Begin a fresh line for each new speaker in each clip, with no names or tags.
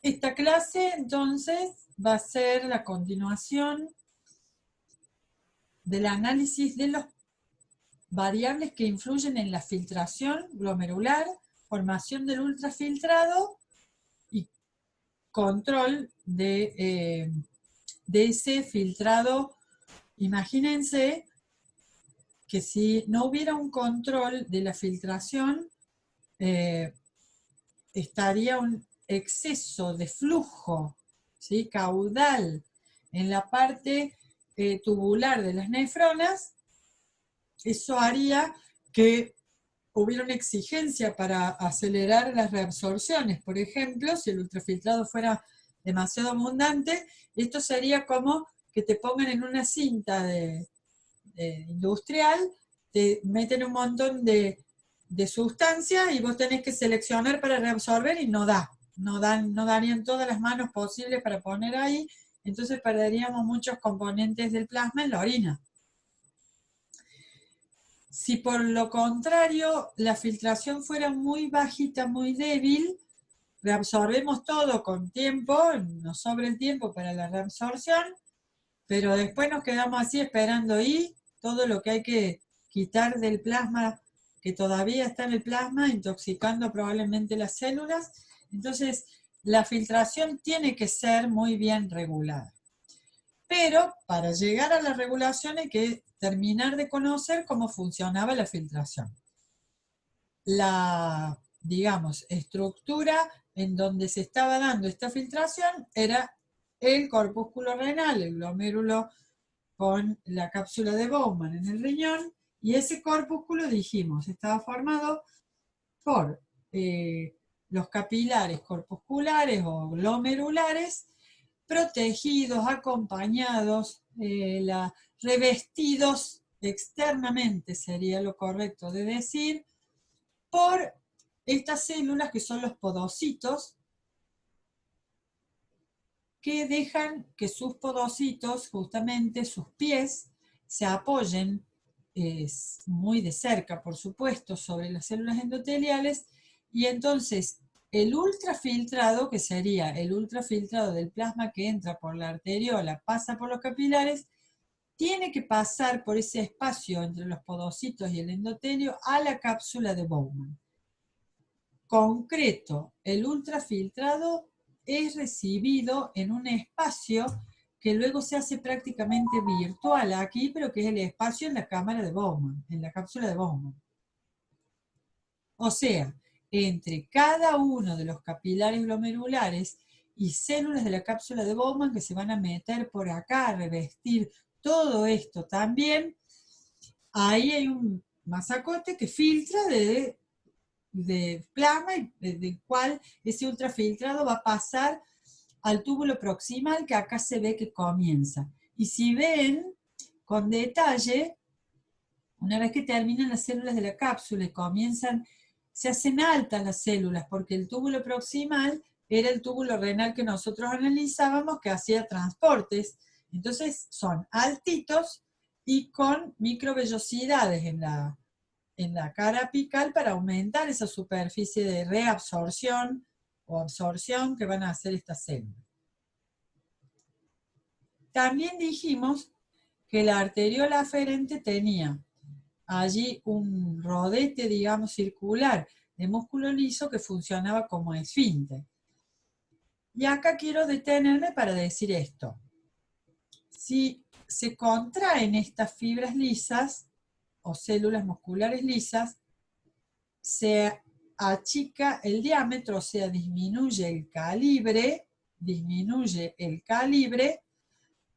Esta clase, entonces, va a ser la continuación del análisis de las variables que influyen en la filtración glomerular, formación del ultrafiltrado y control de ese filtrado. Imagínense que si no hubiera un control de la filtración, estaría un exceso de flujo, ¿sí?, caudal en la parte tubular de las nefronas. Eso haría que hubiera una exigencia para acelerar las reabsorciones. Por ejemplo, si el ultrafiltrado fuera demasiado abundante, esto sería como que te pongan en una cinta industrial, te meten un montón de sustancias y vos tenés que seleccionar para reabsorber y no darían todas las manos posibles para poner ahí, entonces perderíamos muchos componentes del plasma en la orina. Si por lo contrario la filtración fuera muy bajita, muy débil, reabsorbemos todo con tiempo, nos sobra el tiempo para la reabsorción, pero después nos quedamos así esperando y todo lo que hay que quitar del plasma, que todavía está en el plasma, intoxicando probablemente las células. Entonces, la filtración tiene que ser muy bien regulada. Pero para llegar a la regulación hay que terminar de conocer cómo funcionaba la filtración. La, digamos, estructura en donde se estaba dando esta filtración era el corpúsculo renal, el glomérulo con la cápsula de Bowman en el riñón, y ese corpúsculo, dijimos, estaba formado por los capilares corpusculares o glomerulares, protegidos, acompañados, revestidos externamente, sería lo correcto de decir, por estas células que son los podocitos, que dejan que sus podocitos, justamente sus pies, se apoyen muy de cerca, por supuesto, sobre las células endoteliales, y entonces el ultrafiltrado, que sería el ultrafiltrado del plasma que entra por la arteriola, pasa por los capilares, tiene que pasar por ese espacio entre los podocitos y el endotelio a la cápsula de Bowman. Concreto, el ultrafiltrado es recibido en un espacio que luego se hace prácticamente virtual aquí, pero que es el espacio en la cámara de Bowman, en la cápsula de Bowman. O sea, entre cada uno de los capilares glomerulares y células de la cápsula de Bowman que se van a meter por acá a revestir todo esto también, ahí hay un masacote que filtra de plasma y del cual ese ultrafiltrado va a pasar al túbulo proximal, que acá se ve que comienza. Y si ven con detalle, una vez que terminan las células de la cápsula y comienzan, se hacen altas las células, porque el túbulo proximal era el túbulo renal que nosotros analizábamos, que hacía transportes. Entonces son altitos y con microvellosidades en la cara apical para aumentar esa superficie de reabsorción o absorción que van a hacer estas células. También dijimos que la arteriola aferente tenía allí un rodete, digamos, circular de músculo liso que funcionaba como esfínter. Y acá quiero detenerme para decir esto. Si se contraen estas fibras lisas o células musculares lisas, se achica el diámetro, o sea, disminuye el calibre,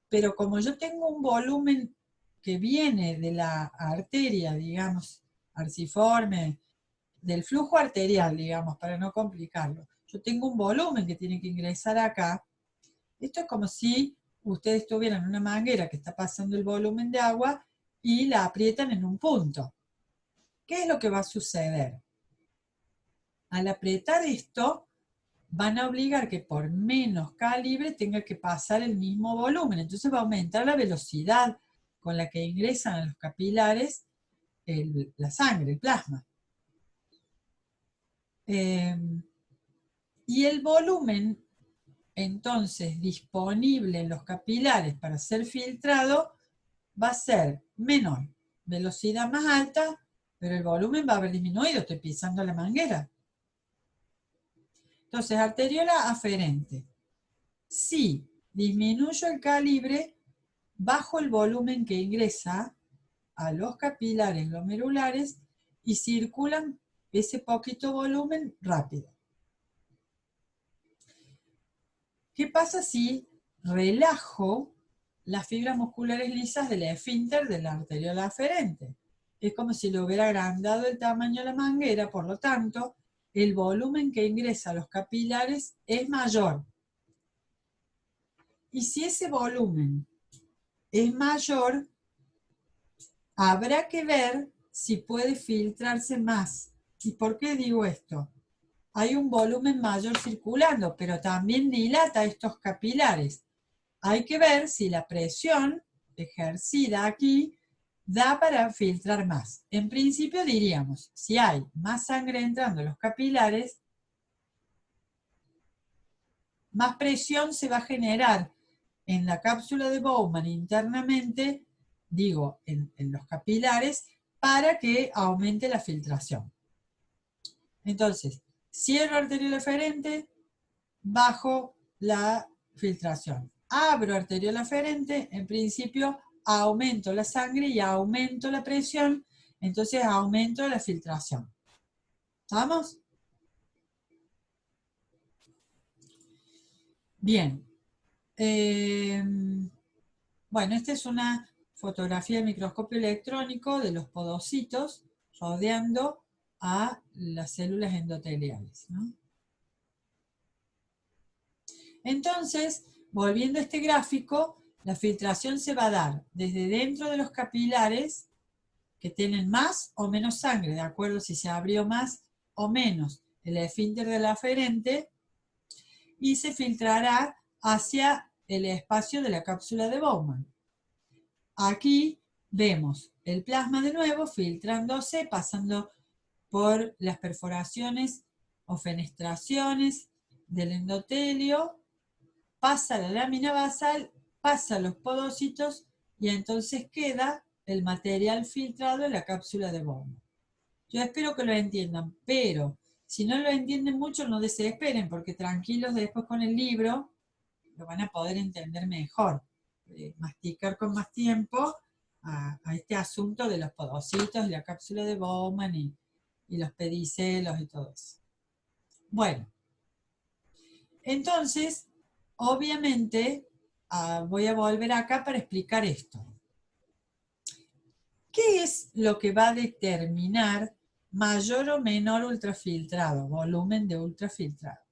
pero como yo tengo un volumen que viene de la arteria, digamos, arciforme, del flujo arterial, digamos, para no complicarlo, yo tengo un volumen que tiene que ingresar acá. Esto es como si ustedes tuvieran una manguera que está pasando el volumen de agua y la aprietan en un punto. ¿Qué es lo que va a suceder? Al apretar esto, van a obligar que por menos calibre tenga que pasar el mismo volumen. Entonces va a aumentar la velocidad con la que ingresan a los capilares la sangre, el plasma. Y el volumen entonces disponible en los capilares para ser filtrado va a ser menor. Velocidad más alta, pero el volumen va a haber disminuido, estoy pisando la manguera. Entonces, arteriola aferente. Si disminuyo el calibre, bajo el volumen que ingresa a los capilares glomerulares y circulan ese poquito volumen rápido. ¿Qué pasa si relajo las fibras musculares lisas del esfínter de la arteriola aferente? Es como si le hubiera agrandado el tamaño de la manguera, por lo tanto, el volumen que ingresa a los capilares es mayor. Y si ese volumen es mayor, habrá que ver si puede filtrarse más. ¿Y por qué digo esto? Hay un volumen mayor circulando, pero también dilata estos capilares. Hay que ver si la presión ejercida aquí da para filtrar más. En principio diríamos, si hay más sangre entrando a los capilares, más presión se va a generar en la cápsula de Bowman internamente, digo, en los capilares, para que aumente la filtración. Entonces, cierro arteriola aferente, bajo la filtración. Abro arteriola aferente, en principio aumento la sangre y aumento la presión, entonces aumento la filtración. ¿Estamos? Bien. Bueno, esta es una fotografía de microscopio electrónico de los podocitos rodeando a las células endoteliales, ¿no? Entonces, volviendo a este gráfico, la filtración se va a dar desde dentro de los capilares que tienen más o menos sangre, de acuerdo si se abrió más o menos el esfínter de la aferente, y se filtrará hacia el espacio de la cápsula de Bowman. Aquí vemos el plasma de nuevo filtrándose, pasando por las perforaciones o fenestraciones del endotelio, pasa la lámina basal, pasa los podocitos y entonces queda el material filtrado en la cápsula de Bowman. Yo espero que lo entiendan, pero si no lo entienden mucho no desesperen, porque tranquilos después con el libro lo van a poder entender mejor. Masticar con más tiempo a este asunto de los podocitos y la cápsula de Bowman y los pedicelos y todo eso. Bueno, entonces, obviamente, voy a volver acá para explicar esto. ¿Qué es lo que va a determinar mayor o menor ultrafiltrado, volumen de ultrafiltrado?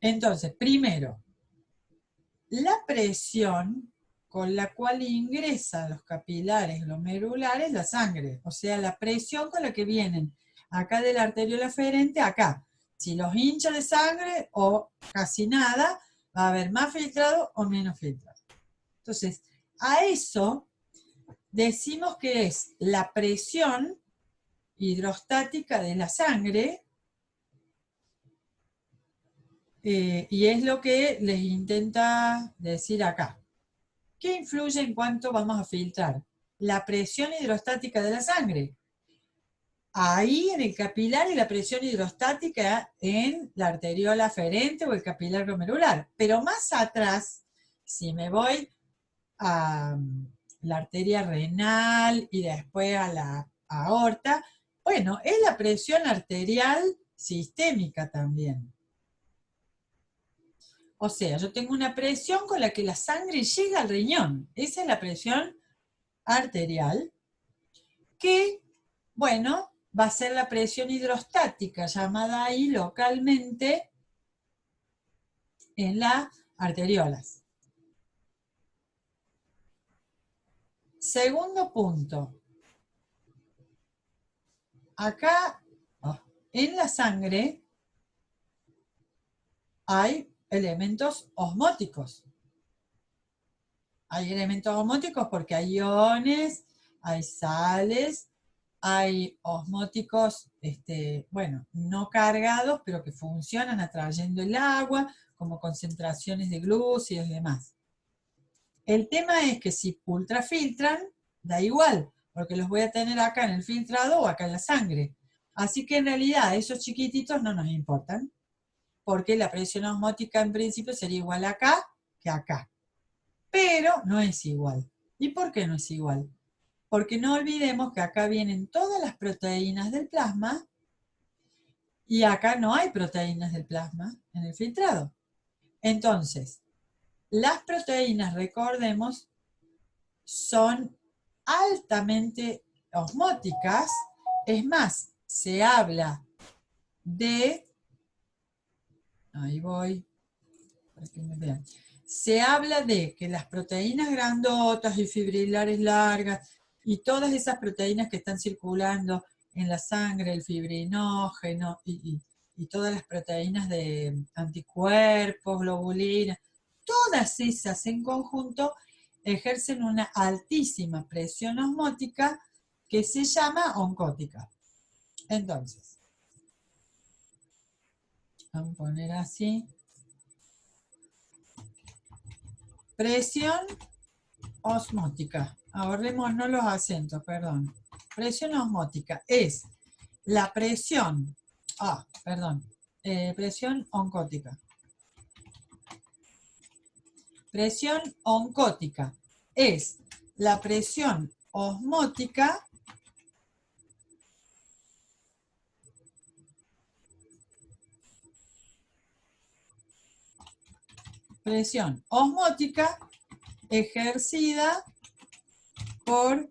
Entonces, primero, la presión con la cual ingresa a los capilares glomerulares la sangre, o sea, la presión con la que vienen acá de la arteriola aferente, acá. Si los hincha de sangre o casi nada, va a haber más filtrado o menos filtrado. Entonces, a eso decimos que es la presión hidrostática de la sangre, y es lo que les intenta decir acá. ¿Qué influye en cuánto vamos a filtrar? La presión hidrostática de la sangre. Ahí en el capilar y la presión hidrostática en la arteriola aferente o el capilar glomerular. Pero más atrás, si me voy a la arteria renal y después a la aorta, bueno, es la presión arterial sistémica también. O sea, yo tengo una presión con la que la sangre llega al riñón. Esa es la presión arterial, que, bueno, va a ser la presión hidrostática, llamada ahí localmente en las arteriolas. Segundo punto. Acá, en la sangre, hay elementos osmóticos. Hay elementos osmóticos porque hay iones, hay sales, hay osmóticos, bueno, no cargados, pero que funcionan atrayendo el agua, como concentraciones de glúcidos y demás. El tema es que si ultrafiltran, da igual, porque los voy a tener acá en el filtrado o acá en la sangre. Así que en realidad esos chiquititos no nos importan, porque la presión osmótica en principio sería igual acá que acá. Pero no es igual. ¿Y por qué no es igual? Porque no olvidemos que acá vienen todas las proteínas del plasma y acá no hay proteínas del plasma en el filtrado. Entonces, las proteínas, recordemos, son altamente osmóticas. Es más, se habla de... Ahí voy, para que me vean. Se habla de que las proteínas grandotas y fibrilares largas y todas esas proteínas que están circulando en la sangre, el fibrinógeno y todas las proteínas de anticuerpos, globulinas, todas esas en conjunto ejercen una altísima presión osmótica que se llama oncótica. Entonces, vamos a poner así. Presión osmótica. Ahorrémonos los acentos, perdón. Presión osmótica es la presión, presión oncótica. Presión oncótica es la presión osmótica ejercida por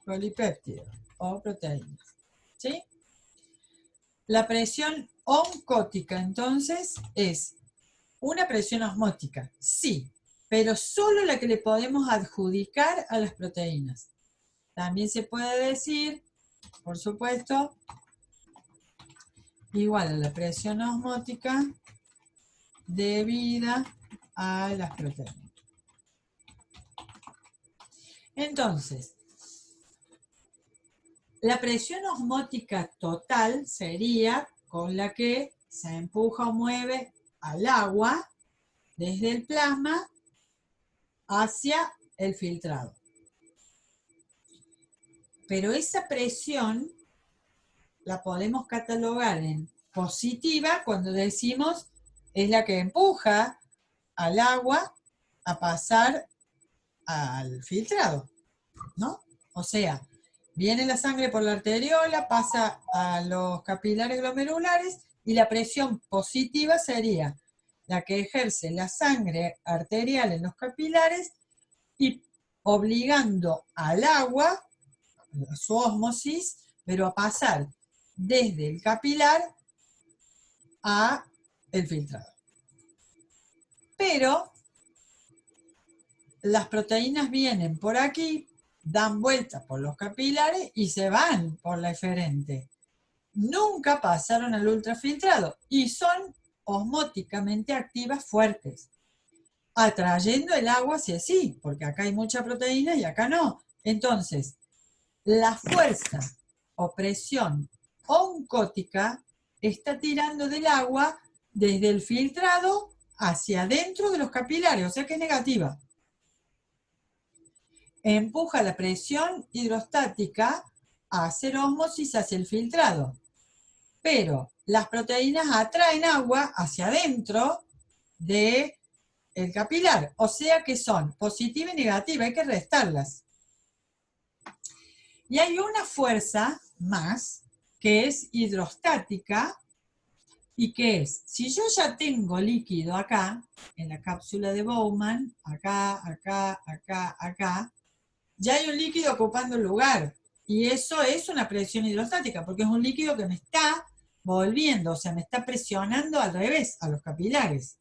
polipéptidos o proteínas. ¿Sí? La presión oncótica, entonces, es una presión osmótica, sí, pero solo la que le podemos adjudicar a las proteínas. También se puede decir, por supuesto, igual a la presión osmótica debida a las proteínas. Entonces, la presión osmótica total sería con la que se empuja o mueve al agua desde el plasma hacia el filtrado. Pero esa presión la podemos catalogar en positiva cuando decimos es la que empuja al agua a pasar al filtrado, ¿no? O sea, viene la sangre por la arteriola, pasa a los capilares glomerulares y la presión positiva sería la que ejerce la sangre arterial en los capilares y obligando al agua, a su ósmosis, pero a pasar desde el capilar a el filtrado. Pero las proteínas vienen por aquí, dan vueltas por los capilares y se van por la eferente. Nunca pasaron al ultrafiltrado y son osmóticamente activas fuertes, atrayendo el agua hacia sí, porque acá hay mucha proteína y acá no. Entonces, la fuerza o presión oncótica está tirando del agua desde el filtrado hacia adentro de los capilares, o sea que es negativa. Empuja la presión hidrostática a hacer ósmosis hacia el filtrado. Pero las proteínas atraen agua hacia adentro del capilar, o sea que son positiva y negativa, hay que restarlas. Y hay una fuerza más que es hidrostática y que es, si yo ya tengo líquido acá, en la cápsula de Bowman, acá, acá, acá, acá, ya hay un líquido ocupando el lugar. Y eso es una presión hidrostática, porque es un líquido que me está volviendo, o sea, me está presionando al revés, a los capilares.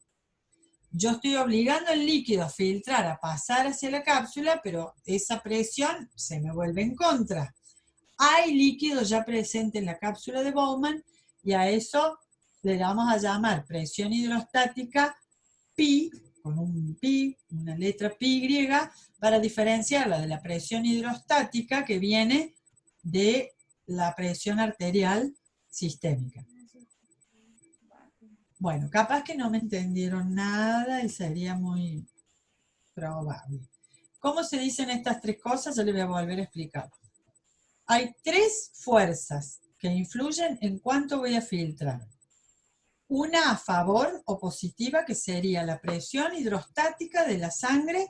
Yo estoy obligando al líquido a filtrar, a pasar hacia la cápsula, pero esa presión se me vuelve en contra. Hay líquido ya presente en la cápsula de Bowman y a eso le vamos a llamar presión hidrostática pi con un pi, una letra pi griega, para diferenciarla de la presión hidrostática que viene de la presión arterial sistémica. Bueno, capaz que no me entendieron nada y sería muy probable. ¿Cómo se dicen estas tres cosas? Yo les voy a volver a explicar. Hay tres fuerzas que influyen en cuánto voy a filtrar. Una a favor o positiva, que sería la presión hidrostática de la sangre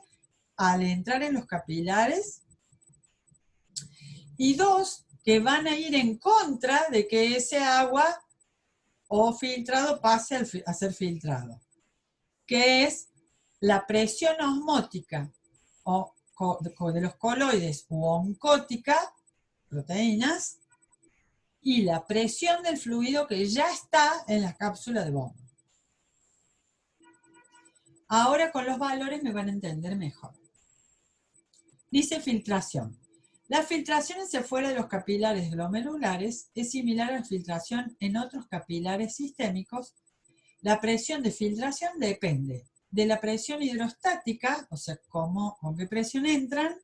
al entrar en los capilares. Y dos, que van a ir en contra de que ese agua o filtrado pase a ser filtrado, que es la presión osmótica o de los coloides u oncótica, proteínas, y la presión del fluido que ya está en la cápsula de Bowman. Ahora con los valores me van a entender mejor. Dice filtración. La filtración hacia afuera de los capilares glomerulares es similar a la filtración en otros capilares sistémicos. La presión de filtración depende de la presión hidrostática, o sea, con qué presión entran,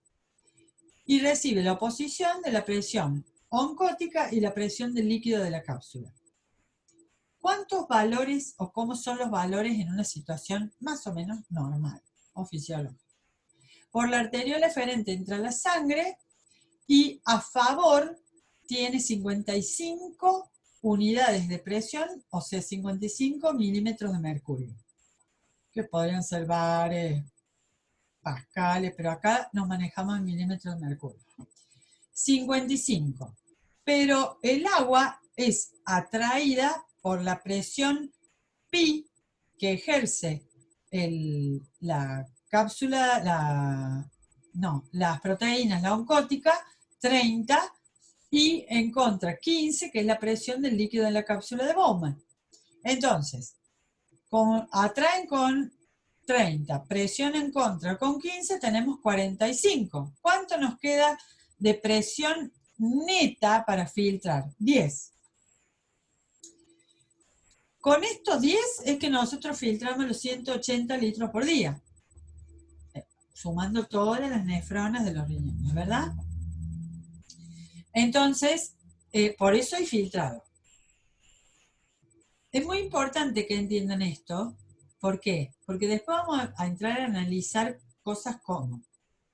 y recibe la oposición de la presión oncótica y la presión del líquido de la cápsula. ¿Cuántos valores o cómo son los valores en una situación más o menos normal o fisiológica? Por la arteriola eferente entra la sangre y a favor tiene 55 unidades de presión, o sea, 55 milímetros de mercurio, que podrían ser bares, pascales, pero acá nos manejamos en milímetros de mercurio. 55. Pero el agua es atraída por la presión pi que ejerce la cápsula, las proteínas, la oncótica, 30, y en contra 15, que es la presión del líquido de la cápsula de Bowman. Entonces, atraen con 30, presión en contra con 15, tenemos 45. ¿Cuánto nos queda de presión neta para filtrar? 10. Con estos 10 es que nosotros filtramos los 180 litros por día, sumando todas las nefronas de los riñones, ¿verdad? Entonces, por eso hay filtrado. Es muy importante que entiendan esto. ¿Por qué? Porque después vamos a entrar a analizar cosas como,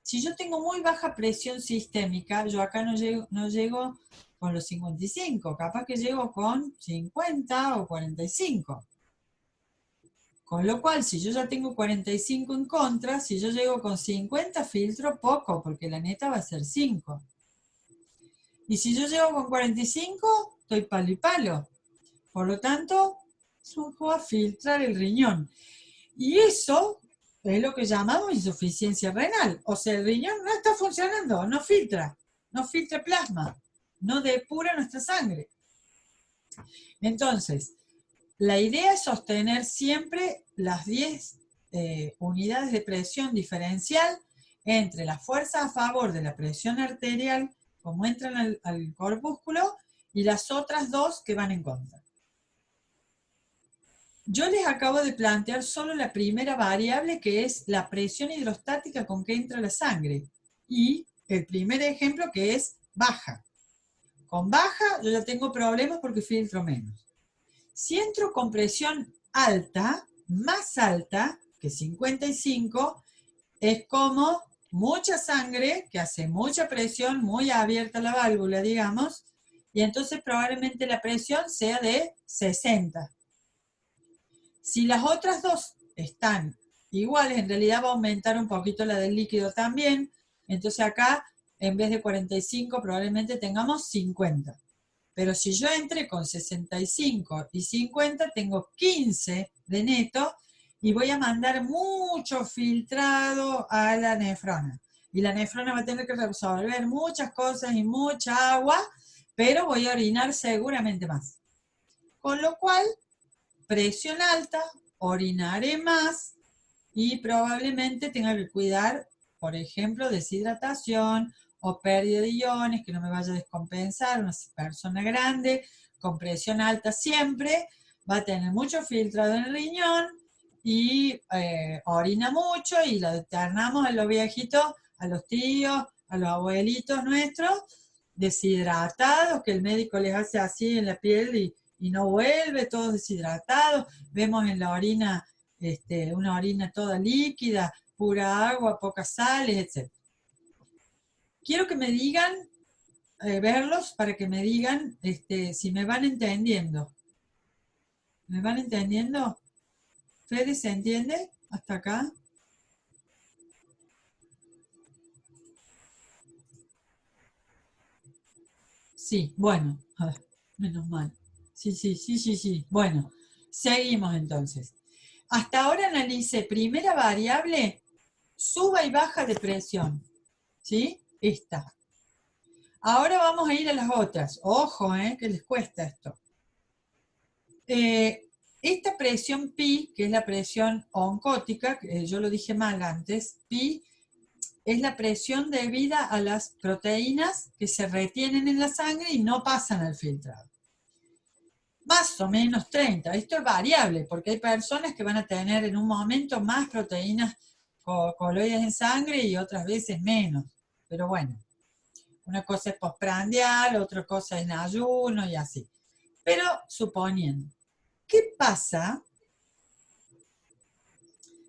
si yo tengo muy baja presión sistémica, yo acá no llego con los 55, capaz que llego con 50 o 45. Con lo cual, si yo ya tengo 45 en contra, si yo llego con 50, filtro poco, porque la neta va a ser 5. Y si yo llego con 45, estoy palo y palo. Por lo tanto, supo a filtrar el riñón. Y eso es lo que llamamos insuficiencia renal. O sea, el riñón no está funcionando, no filtra plasma, no depura nuestra sangre. Entonces, la idea es sostener siempre las 10 unidades de presión diferencial entre la fuerza a favor de la presión arterial, como entran al corpúsculo, y las otras dos que van en contra. Yo les acabo de plantear solo la primera variable, que es la presión hidrostática con que entra la sangre, y el primer ejemplo, que es baja. Con baja yo ya tengo problemas porque filtro menos. Si entro con presión alta, más alta que 55, es como mucha sangre que hace mucha presión, muy abierta la válvula, digamos, y entonces probablemente la presión sea de 60. Si las otras dos están iguales, en realidad va a aumentar un poquito la del líquido también, entonces acá en vez de 45 probablemente tengamos 50. Pero si yo entré con 65 y 50, tengo 15 de neto y voy a mandar mucho filtrado a la nefrona. Y la nefrona va a tener que resolver muchas cosas y mucha agua, pero voy a orinar seguramente más. Con lo cual, presión alta, orinaré más y probablemente tenga que cuidar, por ejemplo, deshidratación o pérdida de iones, que no me vaya a descompensar. Una persona grande con presión alta siempre va a tener mucho filtrado en el riñón y orina mucho y lo internamos a los viejitos, a los tíos, a los abuelitos nuestros, deshidratados, que el médico les hace así en la piel y no vuelve, todos deshidratados. Vemos en la orina una orina toda líquida, pura agua, pocas sales, etc. Quiero que me digan, verlos para que me digan si me van entendiendo. ¿Me van entendiendo? ¿Fede se entiende hasta acá? Sí, bueno, menos mal. Sí, sí, sí, sí, sí. Bueno, seguimos entonces. Hasta ahora analicé primera variable, suba y baja de presión. ¿Sí? Esta. Ahora vamos a ir a las otras. Ojo, que les cuesta esto. Esta presión pi, que es la presión oncótica, que yo lo dije mal antes, pi es la presión debida a las proteínas que se retienen en la sangre y no pasan al filtrado. Más o menos 30. Esto es variable, porque hay personas que van a tener en un momento más proteínas coloides en sangre y otras veces menos. Pero bueno, una cosa es postprandial, otra cosa es en ayuno y así. Pero suponiendo, ¿qué pasa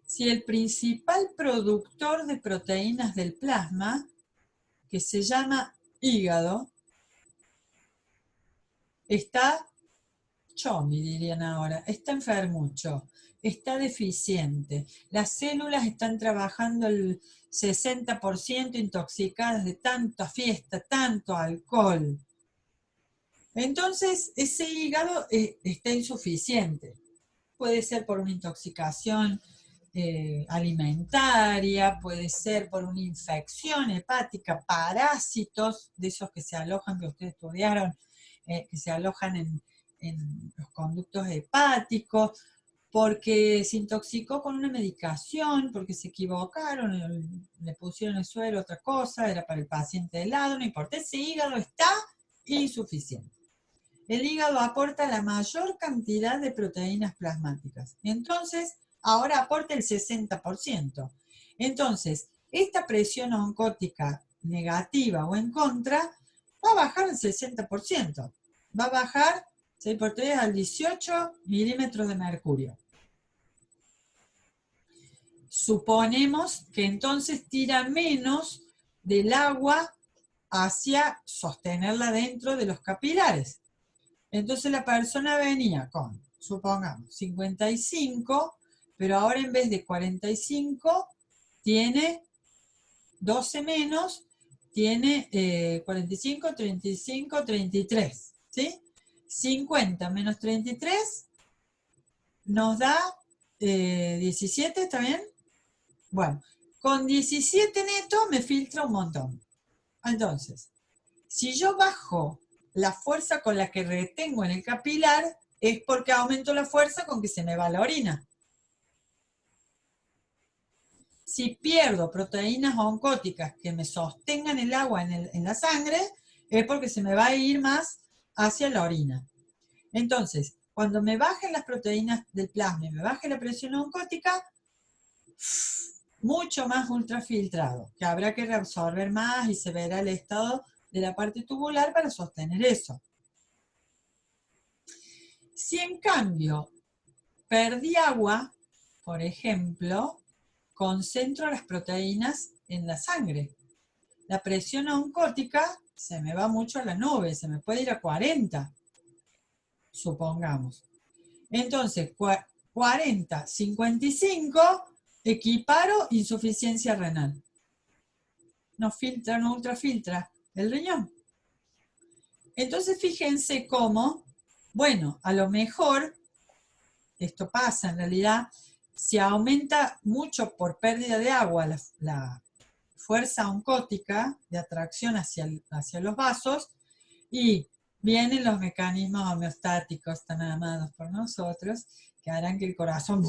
si el principal productor de proteínas del plasma, que se llama hígado, está chomi, dirían ahora, está enfermucho, está deficiente, las células están trabajando el 60% intoxicadas de tanta fiesta, tanto alcohol? Entonces, ese hígado está insuficiente. Puede ser por una intoxicación alimentaria, puede ser por una infección hepática, parásitos, de esos que se alojan, que ustedes estudiaron, que se alojan en los conductos hepáticos, porque se intoxicó con una medicación, porque se equivocaron, le pusieron el suero otra cosa, era para el paciente de lado, no importa, ese hígado está insuficiente. El hígado aporta la mayor cantidad de proteínas plasmáticas. Entonces, ahora aporta el 60%. Entonces, esta presión oncótica negativa o en contra va a bajar el 60%. Va a bajar 6 por 3 al 18 milímetros de mercurio. Suponemos que entonces tira menos del agua hacia sostenerla dentro de los capilares. Entonces la persona venía con, supongamos, 55, pero ahora en vez de 45 tiene 12 menos, tiene 45, 35, 33, ¿sí? 50 menos 33 nos da 17, ¿está bien? Bueno, con 17 neto me filtra un montón. Entonces, si yo bajo la fuerza con la que retengo en el capilar, es porque aumento la fuerza con que se me va la orina. Si pierdo proteínas oncóticas que me sostengan el agua en la sangre, es porque se me va a ir más hacia la orina. Entonces, cuando me bajen las proteínas del plasma y me baje la presión oncótica, mucho más ultrafiltrado, que habrá que reabsorber más y se verá el estado de la parte tubular para sostener eso. Si en cambio perdí agua, por ejemplo, concentro las proteínas en la sangre. La presión oncótica se me va mucho a la nube, se me puede ir a 40, supongamos. Entonces, 40, 55, equiparo insuficiencia renal. No filtra, no ultrafiltra el riñón. Entonces, fíjense cómo, bueno, a lo mejor, esto pasa en realidad, si aumenta mucho por pérdida de agua la fuerza oncótica de atracción hacia los vasos, y vienen los mecanismos homeostáticos tan amados por nosotros, que harán que el corazón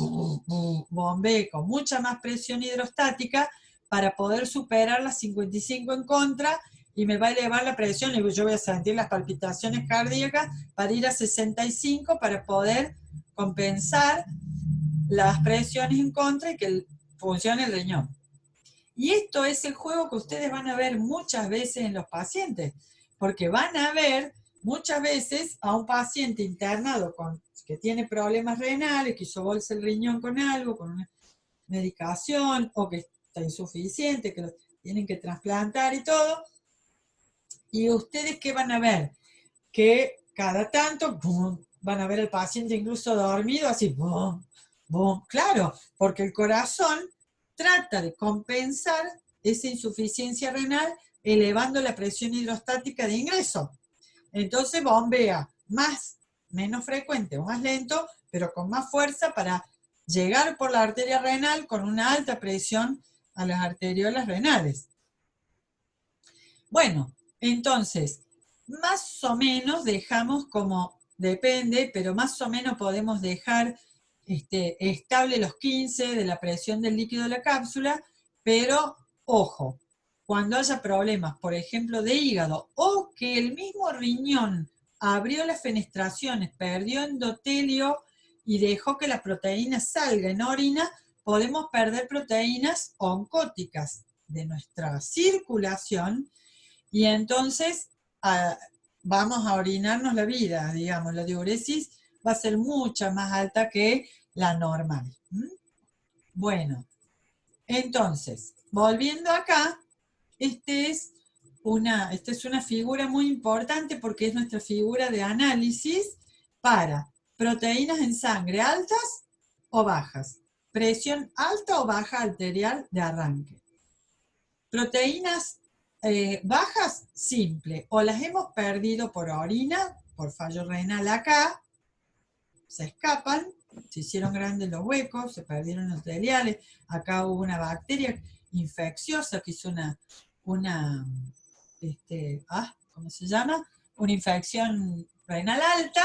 bombee con mucha más presión hidrostática para poder superar las 55 en contra, y me va a elevar la presión y yo voy a sentir las palpitaciones cardíacas para ir a 65 para poder compensar las presiones en contra y que funcione el riñón. Y esto es el juego que ustedes van a ver muchas veces en los pacientes, porque van a ver muchas veces a un paciente internado que tiene problemas renales, que hizo bolsa el riñón con algo, con una medicación, o que está insuficiente, que lo tienen que trasplantar y todo. Y ustedes, ¿qué van a ver? Que cada tanto van a ver al paciente incluso dormido, así, boom, boom. Claro, porque el corazón trata de compensar esa insuficiencia renal elevando la presión hidrostática de ingreso. Entonces bombea menos frecuente o más lento, pero con más fuerza para llegar por la arteria renal con una alta presión a las arteriolas renales. Bueno, entonces, más o menos dejamos como, depende, pero más o menos podemos dejar estable los 15 de la presión del líquido de la cápsula, pero ojo, cuando haya problemas, por ejemplo, de hígado, o que el mismo riñón abrió las fenestraciones, perdió endotelio y dejó que la proteína salga en orina, podemos perder proteínas oncóticas de nuestra circulación y entonces vamos a orinarnos la vida, digamos, la diuresis va a ser mucha más alta que la normal. Bueno, entonces, volviendo acá, esta es una figura muy importante porque es nuestra figura de análisis para proteínas en sangre altas o bajas, presión alta o baja arterial de arranque. Proteínas bajas, simple, o las hemos perdido por orina, por fallo renal acá, se escapan, se hicieron grandes los huecos, se perdieron los arteriales, acá hubo una bacteria infecciosa que hizo ¿cómo se llama? Una infección renal alta,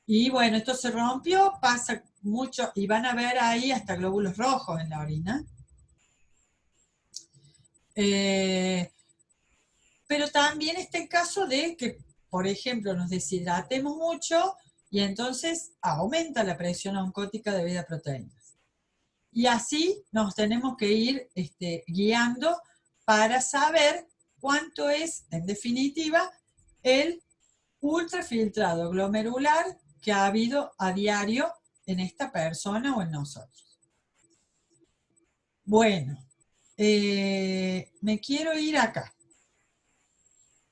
y bueno, esto se rompió, pasa mucho, y van a ver ahí hasta glóbulos rojos en la orina. Pero también está el caso de que, por ejemplo, nos deshidratemos mucho y entonces aumenta la presión oncótica debido a proteínas. Y así nos tenemos que ir guiando para saber cuánto es, en definitiva, el ultrafiltrado glomerular que ha habido a diario en esta persona o en nosotros. Bueno, me quiero ir acá.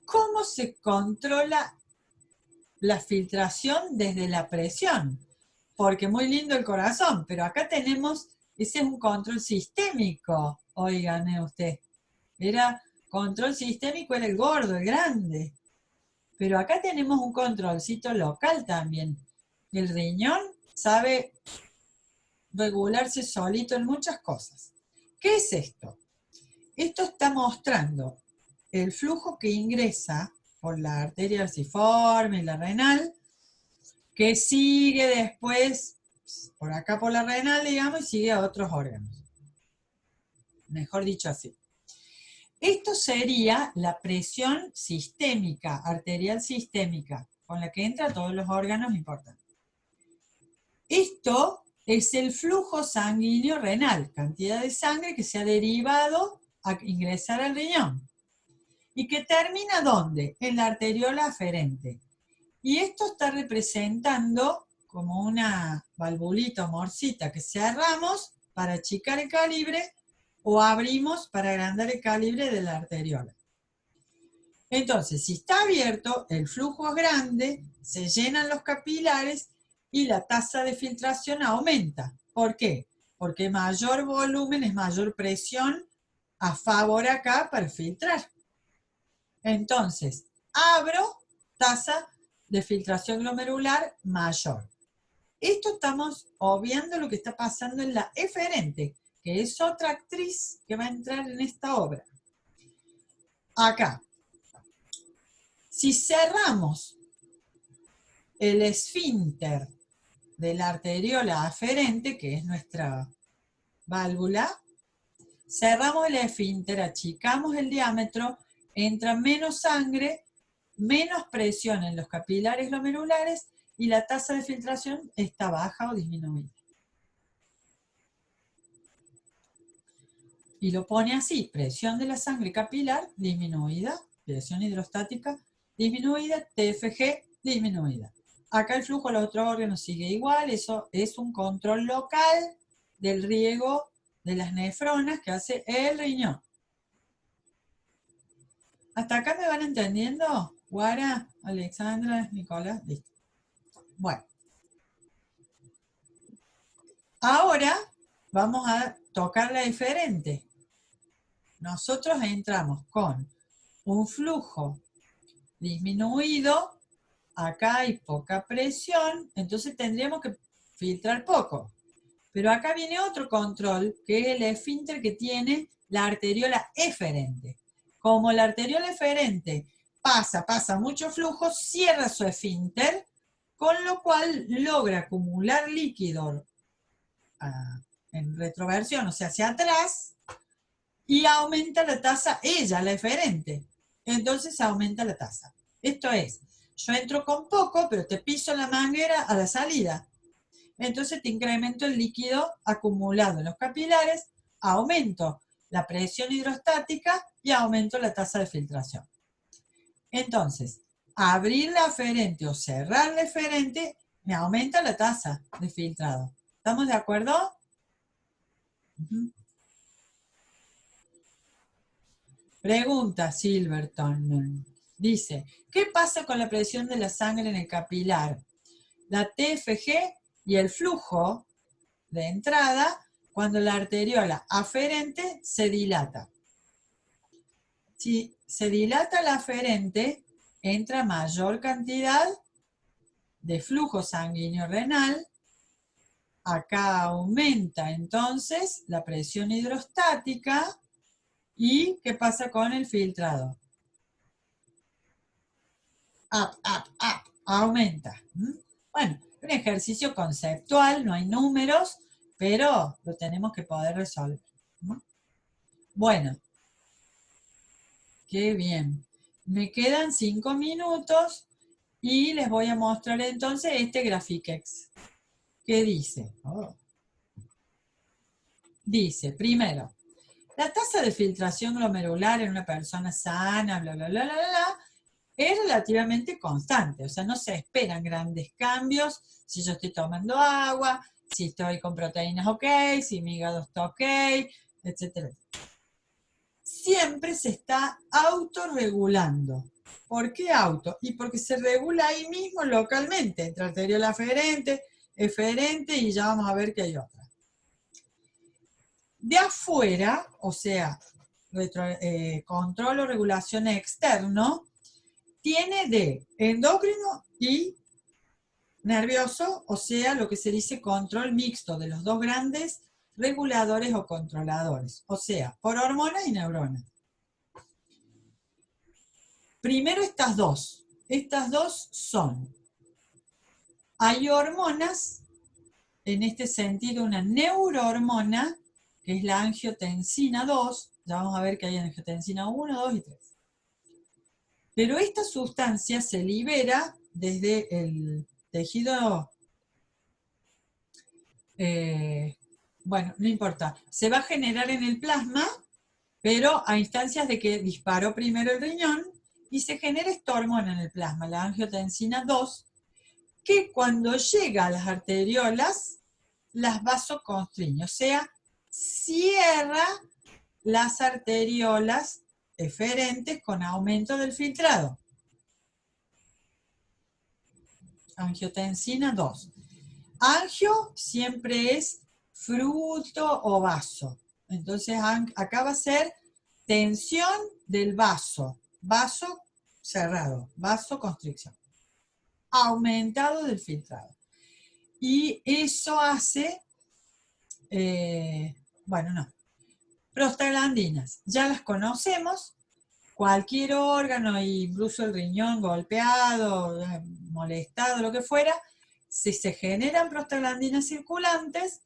¿Cómo se controla la filtración desde la presión? Porque muy lindo el corazón, pero acá tenemos, ese es un control sistémico, oigan usted. Era control sistémico, era el gordo, el grande. Pero acá tenemos un controlcito local también. El riñón sabe regularse solito en muchas cosas. ¿Qué es esto? Esto está mostrando el flujo que ingresa por la arteria falciforme y la renal, que sigue después por acá por la renal, digamos, y sigue a otros órganos. Mejor dicho así. Esto sería la presión sistémica, arterial sistémica, con la que entra todos los órganos importantes. Esto es el flujo sanguíneo renal, cantidad de sangre que se ha derivado a ingresar al riñón. ¿Y que termina dónde? En la arteriola aferente. Y esto está representando como una valvulita o morcita que cerramos para achicar el calibre o abrimos para agrandar el calibre de la arteriola. Entonces, si está abierto, el flujo es grande, se llenan los capilares y la tasa de filtración aumenta. ¿Por qué? Porque mayor volumen es mayor presión a favor acá para filtrar. Entonces, abro, tasa de filtración glomerular mayor. Esto estamos obviando lo que está pasando en la eferente, que es otra actriz que va a entrar en esta obra. Acá, si cerramos el esfínter de la arteriola aferente, que es nuestra válvula, cerramos el esfínter, achicamos el diámetro, entra menos sangre, menos presión en los capilares glomerulares y la tasa de filtración está baja o disminuida. Y lo pone así, presión de la sangre capilar disminuida, presión hidrostática disminuida, TFG disminuida. Acá el flujo a los otros órganos sigue igual, eso es un control local del riego de las nefronas que hace el riñón. ¿Hasta acá me van entendiendo? Guara, Alexandra, Nicolás, listo. Bueno. Ahora vamos a tocarla diferente. Nosotros entramos con un flujo disminuido, acá hay poca presión, entonces tendríamos que filtrar poco. Pero acá viene otro control, que es el esfínter que tiene la arteriola eferente. Como la arteriola eferente pasa mucho flujo, cierra su esfínter, con lo cual logra acumular líquido en retroversión, o sea, hacia atrás, y aumenta la tasa ella, la eferente. Entonces aumenta la tasa. Esto es, yo entro con poco, pero te piso la manguera a la salida. Entonces te incremento el líquido acumulado en los capilares, aumento la presión hidrostática y aumento la tasa de filtración. Entonces, abrir la eferente o cerrar la eferente me aumenta la tasa de filtrado. ¿Estamos de acuerdo? Pregunta Silverton. Dice, ¿qué pasa con la presión de la sangre en el capilar? La TFG y el flujo de entrada cuando la arteriola aferente se dilata. Si se dilata la aferente, entra mayor cantidad de flujo sanguíneo renal. Acá aumenta entonces la presión hidrostática. ¿Y qué pasa con el filtrado? Aumenta. Bueno, un ejercicio conceptual, no hay números, pero lo tenemos que poder resolver. Bueno, qué bien. Me quedan 5 minutos y les voy a mostrar entonces este Graphiquex. ¿Qué dice? Dice, primero, la tasa de filtración glomerular en una persona sana, bla, bla, bla, bla, bla, es relativamente constante, o sea, no se esperan grandes cambios si yo estoy tomando agua, si estoy con proteínas ok, si mi hígado está ok, etcétera. Siempre se está autorregulando. ¿Por qué auto? Y porque se regula ahí mismo localmente, entre arteriola eferente y ya vamos a ver que hay otra. De afuera, o sea, control o regulación externo, tiene de endocrino y nervioso, o sea, lo que se dice control mixto de los dos grandes reguladores o controladores, o sea, por hormonas y neuronas. Primero estas dos son, hay hormonas, en este sentido una neurohormona, que es la angiotensina 2, ya vamos a ver que hay angiotensina 1, 2 y 3. Pero esta sustancia se libera desde el tejido, bueno, no importa, se va a generar en el plasma, pero a instancias de que disparó primero el riñón y se genera esta hormona en el plasma, la angiotensina 2, que cuando llega a las arteriolas, las vasoconstriñe, o sea, cierra las arteriolas eferentes con aumento del filtrado. Angiotensina 2. Angio siempre es fruto o vaso. Entonces acá va a ser tensión del vaso. Vaso cerrado, vasoconstricción. Aumentado del filtrado. Y eso hace, bueno, no. Prostaglandinas, ya las conocemos. Cualquier órgano, incluso el riñón golpeado, molestado, lo que fuera, si se generan prostaglandinas circulantes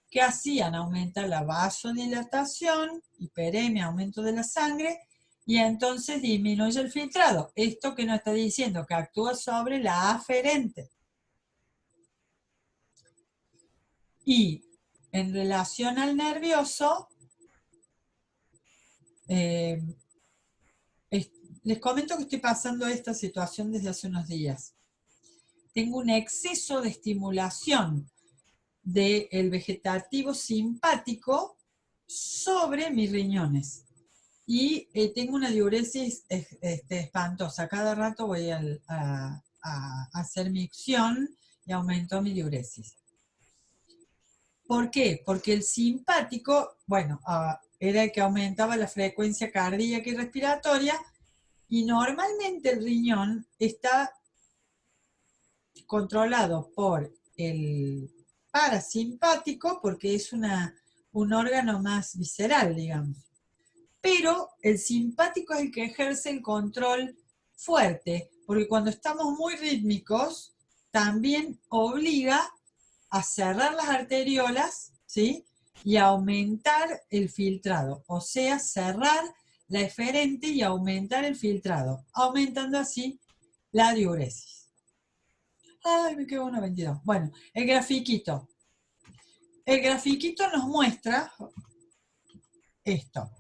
que hacían aumentar la vasodilatación, hiperemia, aumento de la sangre, y entonces disminuye el filtrado. Esto que nos está diciendo que actúa sobre la aferente. Y en relación al nervioso, Eh, les comento que estoy pasando esta situación desde hace unos días. Tengo un exceso de estimulación del vegetativo simpático sobre mis riñones. Y tengo una diuresis espantosa. Cada rato voy a hacer micción y aumentó mi diuresis. ¿Por qué? Porque el simpático, bueno, era el que aumentaba la frecuencia cardíaca y respiratoria, y normalmente el riñón está controlado por el parasimpático porque es un órgano más visceral, digamos. Pero el simpático es el que ejerce el control fuerte, porque cuando estamos muy rítmicos, también obliga a cerrar las arteriolas, ¿sí? Y a aumentar el filtrado, o sea, cerrar la eferente y aumentar el filtrado, aumentando así la diuresis. Ay, me quedó una 22. Bueno, el grafiquito. El grafiquito nos muestra esto.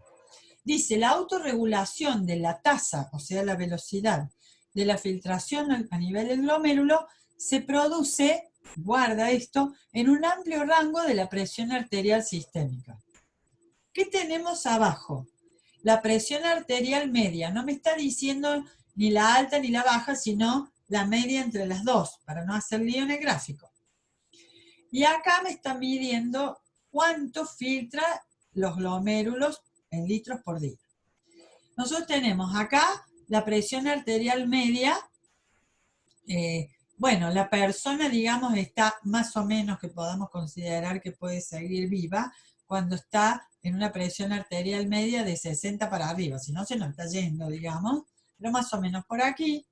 Dice, la autorregulación de la tasa, o sea, la velocidad de la filtración a nivel del glomérulo, se produce, guarda esto, en un amplio rango de la presión arterial sistémica. ¿Qué tenemos abajo? La presión arterial media. No me está diciendo ni la alta ni la baja, sino la media entre las dos, para no hacer lío en el gráfico. Y acá me está midiendo cuánto filtra los glomérulos en litros por día. Nosotros tenemos acá la presión arterial media. Bueno, la persona, digamos, está más o menos que podamos considerar que puede seguir viva cuando está en una presión arterial media de 60 para arriba. Si no, se nos está yendo, digamos, pero más o menos por aquí.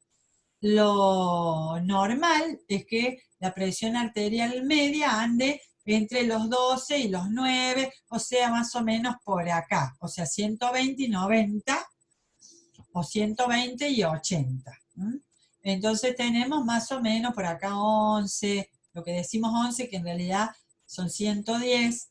Lo normal es que la presión arterial media ande entre los 12 y los 9, o sea, más o menos por acá, o sea, 120 y 90, o 120 y 80. Entonces tenemos más o menos por acá 11, lo que decimos 11, que en realidad son 110,